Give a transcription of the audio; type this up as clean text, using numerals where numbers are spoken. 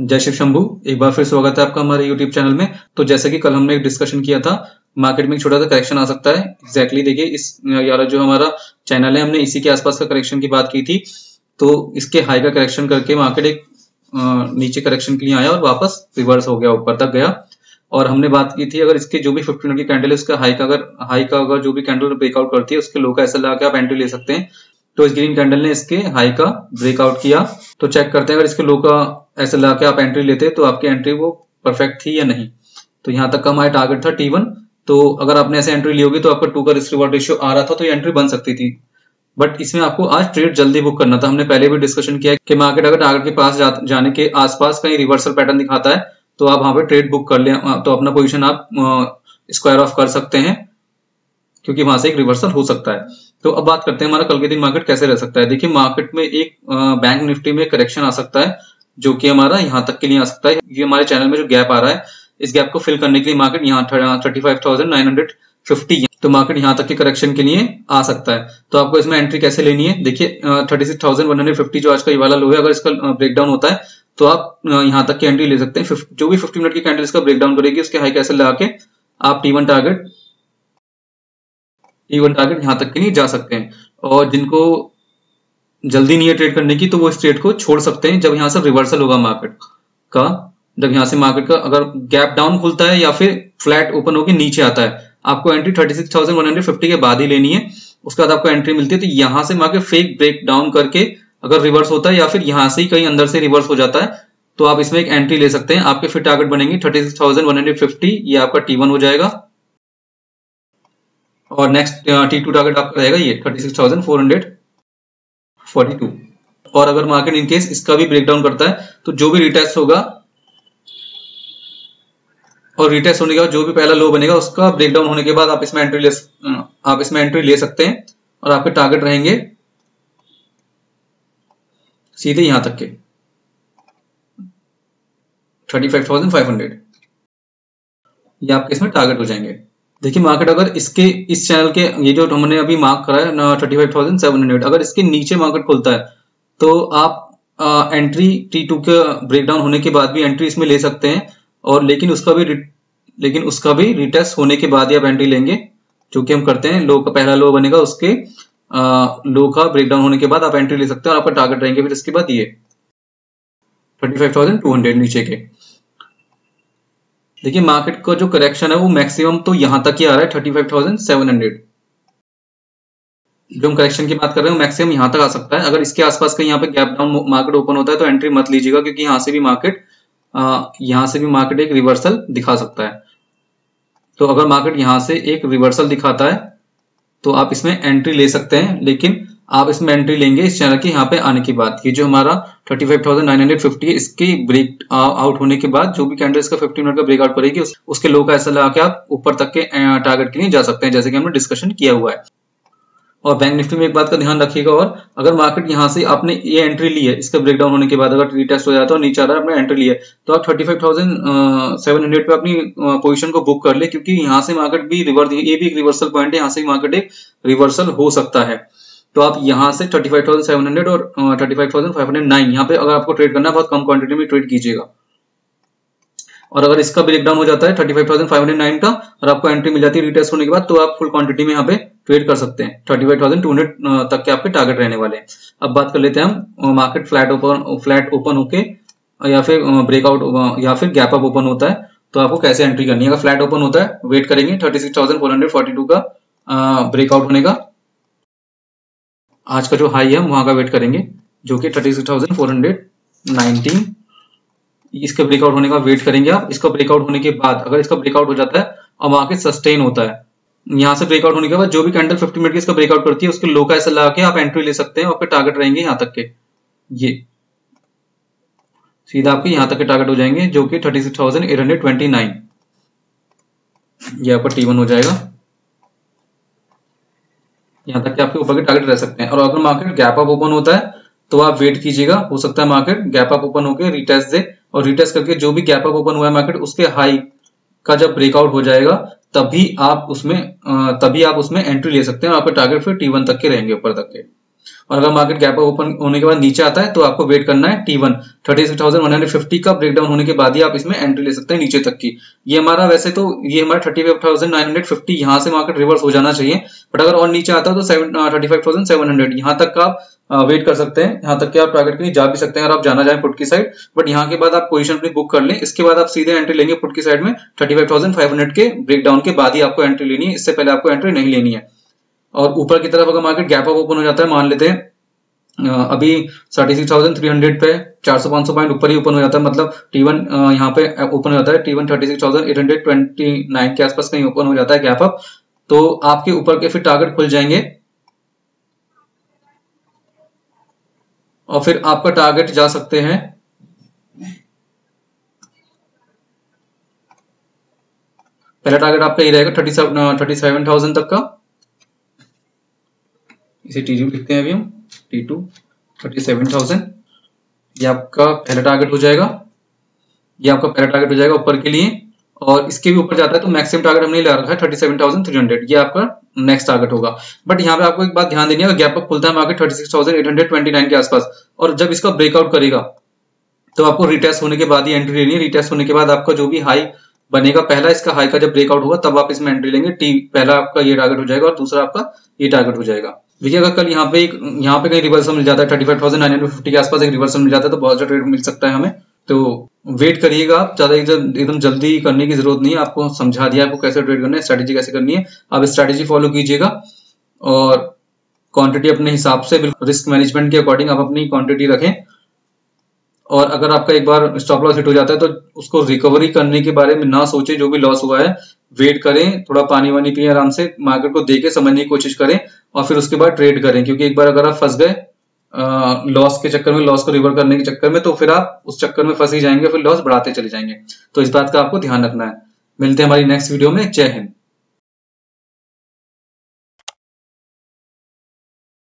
जय शिव शंभू। एक बार फिर स्वागत है आपका हमारे YouTube चैनल में। तो जैसे कि कल हमने एक डिस्कशन किया था, मार्केट में एक छोटा सा करेक्शन आ सकता है। एग्जैक्टली देखिए इस यार जो हमारा चैनल है, हमने इसी के आसपास का करेक्शन की बात की थी। तो इसके हाई का करेक्शन करके मार्केट एक नीचे करेक्शन के लिए आया और वापस रिवर्स हो गया, ऊपर तक गया। और हमने बात की थी अगर इसके जो भी 50 मिनट की कैंडल है, उसका हाई का अगर जो भी कैंडल ब्रेकआउट करती है, उसके लो का ऐसा लगा के आप एंट्री ले सकते हैं। तो इस ग्रीन कैंडल ने इसके हाई का ब्रेकआउट किया। तो चेक करते हैं अगर इसके लो का ऐसे लगा के आप एंट्री लेते हैं तो आपकी एंट्री वो परफेक्ट थी या नहीं। तो यहाँ तक का हमारा टारगेट था T1। तो अगर आपने ऐसे एंट्री ली होगी तो आपका 2 का रिस्क रिवॉर्ड रेशियो आ रहा था, तो ये एंट्री बन सकती थी। बट इसमें आपको आज ट्रेड जल्दी बुक करना था। हमने पहले भी डिस्कशन किया कि मार्केट अगर टारगेट के पास जाने के आसपास कहीं रिवर्सल पैटर्न दिखाता है तो आप वहां पे ट्रेड बुक कर ले, तो अपना पोजीशन आप स्क्वायर ऑफ कर सकते हैं, क्योंकि वहां से एक रिवर्सल हो सकता है। तो अब बात करते हैं हमारा कल के दिन मार्केट कैसे रह सकता है। देखिए मार्केट में एक बैंक निफ्टी में करेक्शन आ सकता है, जो कि हमारा यहाँ तक के लिए आ सकता है। ये हमारे चैनल में जो गैप आ रहा है, इस गैप को फिल करने के लिए मार्केट यहाँ 35,950 तो मार्केट यहाँ तक के करेक्शन के लिए आ सकता है। तो आपको इसमें एंट्री कैसे लेनी है, देखिए 36,150 जो आज का ये वाला लो है, अगर इसका ब्रेकडाउन होता है तो आप यहाँ तक की एंट्री ले सकते हैं। जो भी 50 मिनट की कैंडल इसका ब्रेकडाउन करेगी, उसके हाई कैसे लगा के आप T1 टारगेट यहाँ तक के लिए जा सकते हैं। और जिनको जल्दी नहीं है ट्रेड करने की, तो वो इस ट्रेड को छोड़ सकते हैं जब यहाँ से रिवर्सल होगा मार्केट का। जब यहाँ से मार्केट का अगर गैप डाउन खुलता है या फिर फ्लैट ओपन होकर नीचे आता है, आपको एंट्री 36,150 के बाद ही लेनी है। उसके बाद आपको एंट्री मिलती है। तो यहाँ से मार्केट फेक ब्रेक डाउन करके अगर रिवर्स होता है या फिर यहाँ से ही कहीं अंदर से रिवर्स हो जाता है, तो आप इसमें एक एंट्री ले सकते हैं। आपके फिर टारगेट बनेंगे 36,150, ये आपका T1 हो जाएगा। और नेक्स्ट T2 टारगेट आपका रहेगा ये 36,442। और अगर मार्केट इनकेस इसका भी ब्रेकडाउन करता है, तो जो भी रिटेस्ट होगा और रिटेस्ट होने के बाद जो भी पहला लो बनेगा, उसका ब्रेकडाउन होने के बाद आप इसमें एंट्री ले सकते हैं। और आपके टारगेट रहेंगे सीधे यहां तक के 35,500, ये आपके इसमें टारगेट हो जाएंगे। देखिए मार्केट अगर इसके इस चैनल के ये जो हमने अभी मार्क करा है 35,700, अगर इसके नीचे मार्केट खुलता है तो आप एंट्री T2 के ब्रेकडाउन होने के बाद भी एंट्री इसमें ले सकते हैं। और लेकिन उसका भी रिटेस्ट होने के बाद ही आप एंट्री लेंगे, जो कि हम करते हैं। लो का पहला लो बनेगा, उसके लो का ब्रेकडाउन होने के बाद आप एंट्री ले सकते हैं। और आपका टारगेट रहेंगे फिर इसके बाद ये 35,200 नीचे के। देखिए मार्केट का जो करेक्शन है वो मैक्सिमम तो यहां तक ही आ रहा है 35,700। जो हम करेक्शन की बात कर रहे हैं मैक्सिमम यहां तक आ सकता है। अगर इसके आसपास कहीं यहाँ पे गैप डाउन मार्केट ओपन होता है तो एंट्री मत लीजिएगा, क्योंकि यहाँ से भी मार्केट एक रिवर्सल दिखा सकता है। तो अगर मार्केट यहाँ से एक रिवर्सल दिखाता है तो आप इसमें एंट्री ले सकते हैं, लेकिन आप इसमें एंट्री लेंगे इस चैनल के यहाँ पे आने के बाद। ये जो हमारा 35,950 है, इसके ब्रेक आउट होने के बाद जो भी कैंडल इसका 50 मिनट का ब्रेकआउट करेगी, उसके लो का ऐसा लगा के आप ऊपर तक के टारगेट के लिए जा सकते हैं, जैसे कि हमने डिस्कशन किया हुआ है। और बैंक निफ्टी में एक बात का ध्यान रखिएगा, और अगर मार्केट यहाँ से आपने ये एंट्री ली है, इसका ब्रेकडाउन होने के बाद अगर रिटेस्ट हो जाता है और नीचे आ रहा है, आपने एंट्री ली है, तो आप 35,700 पे अपनी पोजीशन को बुक कर ले, क्योंकि यहाँ से मार्केट भी ये भी एक रिवर्सल पॉइंट है। यहाँ से मार्केट एक रिवर्सल हो सकता है। तो आप यहाँ से 35,700 और 35,509 यहाँ पे अगर आपको ट्रेड करना है, बहुत कम क्वांटिटी में ट्रेड कीजिएगा। और अगर इसका ब्रेकडाउन हो जाता है 35,509 का और आपको एंट्री मिल जाती है रिटेस्ट होने के बाद, तो आप फुल क्वांटिटी में यहाँ पे ट्रेड कर सकते हैं। 35,200 तक के आपके टारगेट रहने वाले हैं। अब बात कर लेते हैं हम, मार्केट फ्लैट ओपन होके या फिर ब्रेकआउट या फिर गैप अप ओपन होता है तो आपको कैसे एंट्री करनी है। अगर फ्लैट ओपन होता है, वेट करेंगे 36,442 का ब्रेकआउट होने का। आज का जो हाई है वहां का वेट करेंगे, जो कि 36,419। इसका ब्रेकआउट होने का वेट करेंगे आप। इसका ब्रेकआउट होने के बाद अगर इसका ब्रेकआउट हो जाता है और मार्केट सस्टेन होता है, यहाँ से ब्रेकआउट होने के बाद जो भी कैंडल 50 मिनट की इसका ब्रेकआउट करती है, उसके लो का ऐसा लगा के आप एंट्री ले सकते हैं। और आपके टारगेट रहेंगे यहाँ तक के, ये सीधा आपके यहाँ तक के टारगेट हो जाएंगे, जो कि 36,829, ये आपका T1 हो जाएगा। यहाँ तक के आपके ऊपर के टारगेट रह सकते हैं। और अगर मार्केट गैप अप ओपन होता है तो आप वेट कीजिएगा, हो सकता है मार्केट गैप अप ओपन होकर रिटेस्ट दे, और रिटेस्ट करके जो भी गैप अप ओपन हुआ है मार्केट, उसके हाई का जब ब्रेकआउट हो जाएगा तभी आप उसमें एंट्री ले सकते हैं। और आपके टारगेट फिर T1 तक के रहेंगे, ऊपर तक के। और अगर मार्केट गैप अप ओपन होने के बाद नीचे आता है तो आपको वेट करना है T1 36,150 का ब्रेकडाउन होने के बाद ही आप इसमें एंट्री ले सकते हैं नीचे तक की। ये हमारा वैसे तो ये हमारा 35,950 यहाँ से मार्केट रिवर्स हो जाना चाहिए, बट अगर और नीचे आता है तो 35,700 यहाँ तक का आप वेट कर सकते हैं, यहाँ तक कि आप टारगेट के लिए जा भी सकते हैं अगर आप जाना चाहें पुट की साइड। बट यहाँ के बाद आप पोजीशन अपनी बुक कर लें, इसके बाद आप सीधे एंट्री लेंगे पुट की साइड में 35,500 के ब्रेकडाउन के बाद ही आपको एंट्री लेनी है, इससे पहले आपको एंट्री नहीं लेनी है। और ऊपर की तरफ अगर मार्केट गैप अप ओपन हो जाता है, मान लेते हैं अभी 36,300 पे 400-500 पॉइंट ऊपर ही ओपन हो जाता है, मतलब T1 यहाँ पे ओपन हो जाता है, T1 36,829 के आसपास कहीं ओपन हो जाता है गैप अप, तो आपके ऊपर के फिर टारगेट खुल जाएंगे और फिर आपका टारगेट जा सकते हैं पहला टारगेट आपका ये रहेगा 37,000 तक का। इसे T2 लिखते हैं अभी हम, T2 37,000, ये आपका पहला टारगेट हो जाएगा, ये आपका पहला टारगेट हो जाएगा ऊपर के लिए। और इसके भी ऊपर जाता है तो मैक्सिमम टारगेट हमने लगा रखा है 37,300, ये आपका नेक्स्ट टारगेट होगा। बट यहाँ पे आपको एक बात ध्यान देनी है, गैप अप खुलता है मार्केट 36,829 के आसपास और जब इसका ब्रेकआउट करेगा तो आपको रिटेस्ट होने के बाद ही एंट्री लेनी है। रिटेस्ट होने के बाद आपका जो भी हाई बनेगा पहला, इसका हाई का जब ब्रेकआउट होगा तब आप इसमें एंट्री लेंगे। पहला आपका ये टारगेट हो जाएगा और दूसरा आपका ये टारगेट हो जाएगा। देखिए अगर कल यहाँ पे कहीं रिवर्सल मिल जाता है 35,950 के आसपास एक रिवर्सल मिल जाता है तो बहुत अच्छा ट्रेड मिल सकता है हमें। तो वेट करिएगा आप, ज्यादा एकदम जल्दी करने की जरूरत नहीं है। आपको समझा दिया आपको कैसे ट्रेड करना है, स्ट्रैटेजी कैसे करनी है, आप स्ट्रैटेजी फॉलो कीजिएगा और क्वांटिटी अपने हिसाब से बिल्कुल रिस्क मैनेजमेंट के अकॉर्डिंग आप अपनी क्वांटिटी रखें। और अगर आपका एक बार स्टॉप लॉस हिट हो जाता है तो उसको रिकवरी करने के बारे में ना सोचे, जो भी लॉस हुआ है वेट करें, थोड़ा पानी वानी पिए, आराम से मार्केट को देखे समझने की कोशिश करें और फिर उसके बाद ट्रेड करें। क्योंकि एक बार अगर आप फंस गए लॉस के चक्कर में, लॉस को रिवर करने के चक्कर में, तो फिर आप उस चक्कर में फंस ही जाएंगे, फिर लॉस बढ़ाते चले जाएंगे। तो इस बात का आपको ध्यान रखना है। मिलते हैं हमारी नेक्स्ट वीडियो में। जय हिंद।